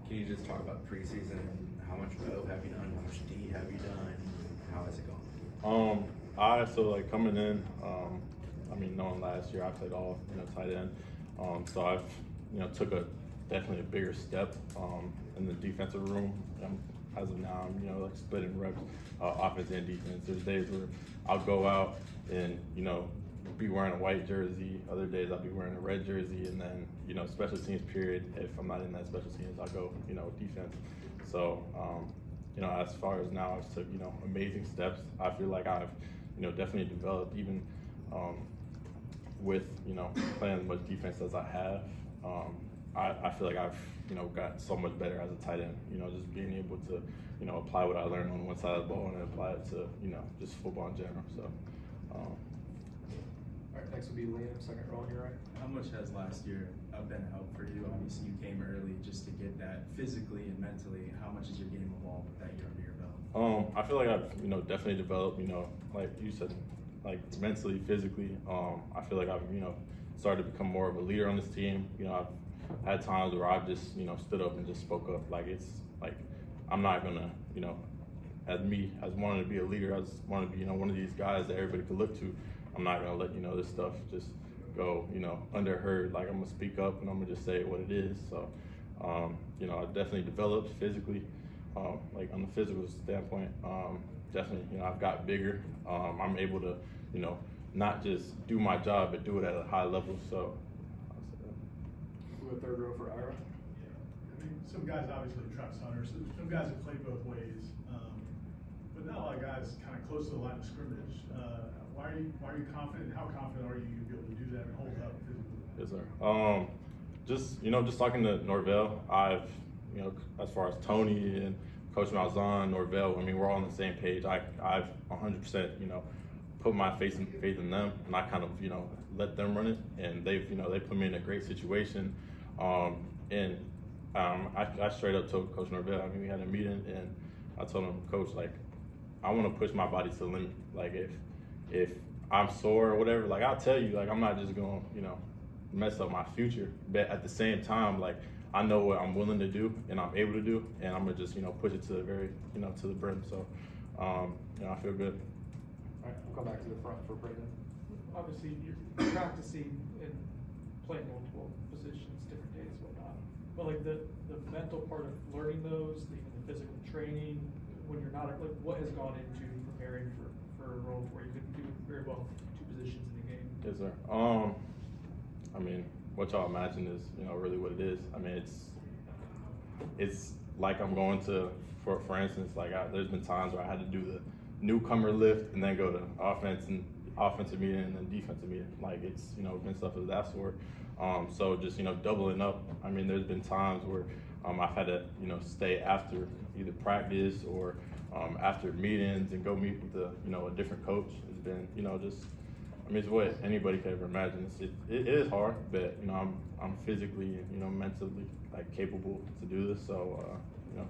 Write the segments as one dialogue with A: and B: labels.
A: Can you just talk about preseason? How much O have you done? How much D have you done? How has it gone?
B: I coming in, knowing last year I played all tight end, so I've took definitely a bigger step in the defensive room. As of now, I'm like splitting reps, offense and defense. There's days where I'll go out and be wearing a white jersey. Other days I'll be wearing a red jersey, and then special teams period. If I'm not in that special teams, I'll go defense. So as far as now, I've took amazing steps. I feel like I've definitely developed even with playing as much defense as I have. I feel like I've got so much better as a tight end. Just being able to apply what I learned on one side of the ball and then apply it to just football in general. So.
C: All right, next will be Liam, second row on your right.
D: How much has last year been a help for you? Obviously, you came early just to get that physically and mentally. How much has your game evolved with that year under your belt?
B: I feel like I've definitely developed. Like you said, like mentally, physically. I feel like I've started to become more of a leader on this team. I've had times where I've just stood up and just spoke up. Like it's like I'm not gonna as wanting to be a leader, as wanting to be one of these guys that everybody could look to. I'm not gonna let this stuff just go underheard. Like I'm gonna speak up and I'm gonna just say what it is. So I definitely developed physically. Like on the physical standpoint, definitely I've got bigger. I'm able to not just do my job but do it at a high level. So
C: We'll go third row for Ira.
E: Some guys obviously trust hunters. Some guys have played both ways, but not a lot of guys kind of close to the line of scrimmage. Why are you confident? How confident are you you'll be able to do that and hold up physically?
B: Yes, sir. Just talking to Norvell, I've as far as Tony and Coach Malzahn, Norvell, we're all on the same page. I've 100% put my faith in them, and I kind of let them run it, and they've they put me in a great situation, and I straight up told Coach Norvell. We had a meeting, and I told him, Coach, like I want to push my body to the limit. Like if I'm sore or whatever, like I'll tell you, like I'm not just gonna mess up my future, but at the same time, like I know what I'm willing to do and I'm able to do, and I'm gonna just push it to the very to the brim. So I feel good.
C: All right, we'll come back to the front for Brendan.
F: Obviously, you're practicing and playing multiple positions, different days, whatnot. But like the mental part of learning those, the physical training, when you're not, like what has gone into preparing for a role where you could do very well two positions in the game?
B: Yes, sir. What y'all imagine is really what it is. It's like I'm going to, for instance, like there's been times where I had to do the newcomer lift and then go to offensive meeting and then defensive meeting. Like it's been stuff of that sort. So just doubling up. There's been times where I've had to stay after either practice or after meetings and go meet with a different coach. It's been it's what anybody could ever imagine. It is hard, but I'm physically and mentally like capable to do this. So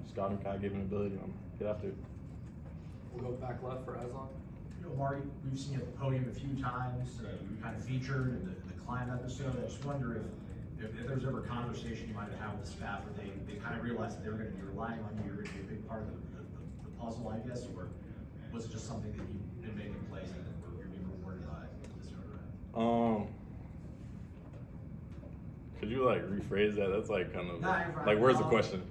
B: just got given ability. I'm get after it.
C: We'll go back left for Aslan.
G: Amaree, we've seen you at the podium a few times. You kind of featured in the climb episode. I just wonder if there's ever a conversation you might have had with the staff where they kind of realized that they were going to be relying on you, you're going to be a big part of the puzzle, I guess, or was it just something that you've been making in place and you're being rewarded by this program?
B: Could you rephrase that? That's kind of
G: Nah,
B: like where's the question?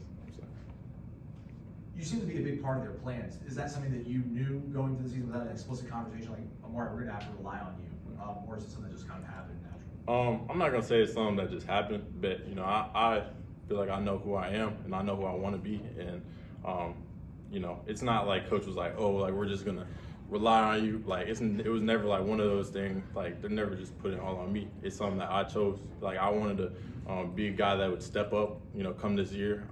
G: You seem to be a big part of their plans. Is that something that you knew going into the season without an explicit conversation like, Amaree, we're going to have to rely on you? Or is it something that just kind of happened naturally?
B: I'm not gonna say it's something that just happened, but I feel like I know who I am and I know who I want to be, and it's not like coach was like, oh, like we're just gonna rely on you. Like it was never like one of those things. Like they're never just putting it all on me. It's something that I chose. Like I wanted to be a guy that would step up. Come this year.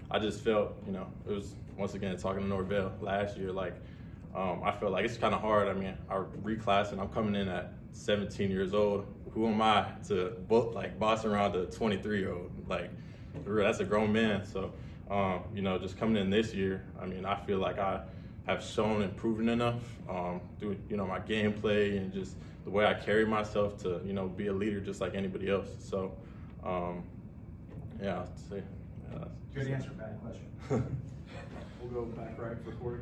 B: I just felt it was once again talking to Norvell last year. Like I felt like it's kind of hard. I reclassed and I'm coming in at 17 years old. Who am I to boss around a 23-year-old? Like, for real, that's a grown man. So, just coming in this year, I feel like I have shown and proven enough through, my gameplay and just the way I carry myself to, be a leader just like anybody else. So, I'd say.
G: Good answer, bad question.
C: We'll go back right for Corey.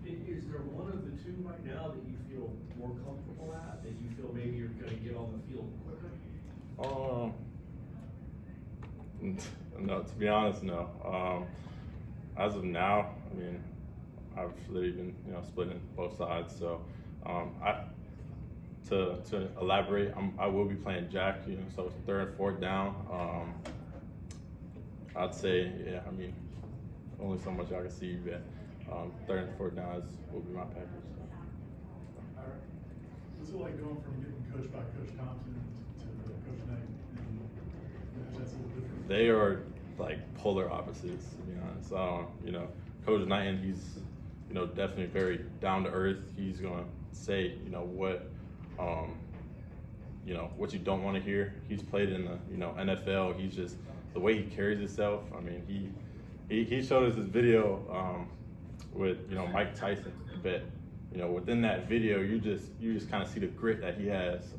H: Is there one of the two right now that you feel more comfortable at, that you feel maybe you're gonna get on the field quicker?
B: No, to be honest, no. As of now, I mean, I've literally been, splitting both sides. So, to elaborate, I will be playing jack, so it's third and fourth down. I'd say, yeah, I mean, only so much I can see, but third and fourth down will be my package.
E: All right. What's it like going from getting coached by Coach Thompson to Coach Knight? That's a little different.
B: They are like polar opposites, to be honest. Coach Knighton, he's definitely very down to earth. He's gonna say what you don't want to hear. He's played in the NFL. He's just the way he carries himself. I mean, he showed us this video with Mike Tyson, but within that video you just kind of see the grit that he has,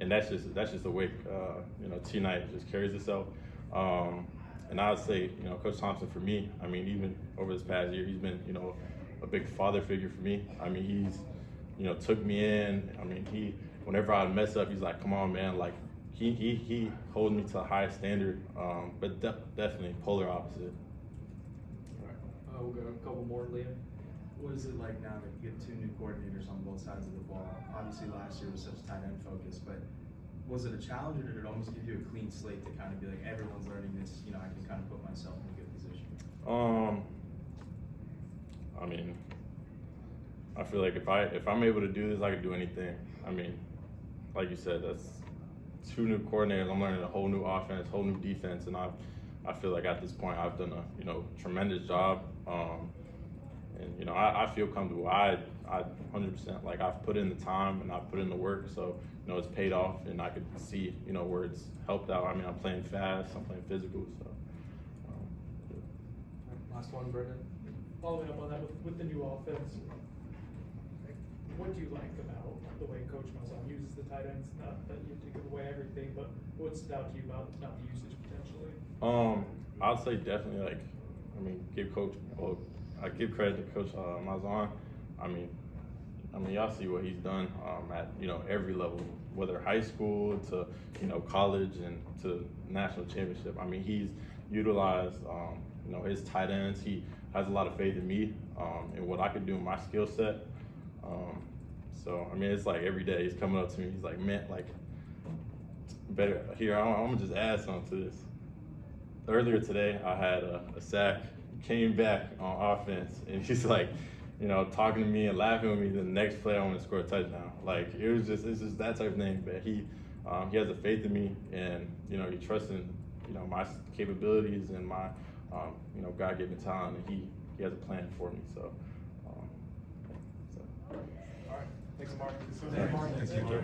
B: and that's just the way T Knight just carries himself. And I would say, Coach Thompson, for me, I mean, even over this past year, he's been, a big father figure for me. I mean, he's, took me in. I mean, whenever I mess up, he's like, come on, man. Like, he holds me to a high standard, but definitely polar opposite.
C: All right. We'll go a couple more, Liam.
D: What is it like now that you get two new coordinators on both sides of the ball? Obviously last year was such tight end focus, but was it a challenge, or did it almost give you a clean slate to kind of be like, everyone's learning this, I can kind of put myself in a good position?
B: I mean, I feel like if I'm able to do this, I can do anything. I mean, like you said, that's two new coordinators. I'm learning a whole new offense, whole new defense, and I feel like at this point I've done a tremendous job. And I feel comfortable. I 100%, like, I've put in the time and I've put in the work, so it's paid off, and I could see where it's helped out. I mean, I'm playing fast, I'm playing physical, so.
C: Last one, Brendan.
F: Following up on that with the new offense, what do you like about the way Coach Malzahn uses the tight ends? Not that you have to give away everything, but what stood out to you about the usage potentially?
B: I'd say definitely, I give credit to Coach Malzahn. I mean, y'all see what he's done at every level, whether high school to college and to national championship. I mean, he's utilized his tight ends. He has a lot of faith in me and what I can do in my skill set. So I mean, it's like every day he's coming up to me. He's like, man, like, better here. I'm gonna just add something to this. Earlier today, I had a sack. Came back on offense, and he's like, talking to me and laughing with me. The next play, I want to score a touchdown. Like, it's just that type of thing. But he has a faith in me, and he trusts in my capabilities and my God-given talent, and he has a plan for me. So.
C: All right. Thanks, Mark.
E: Thank you.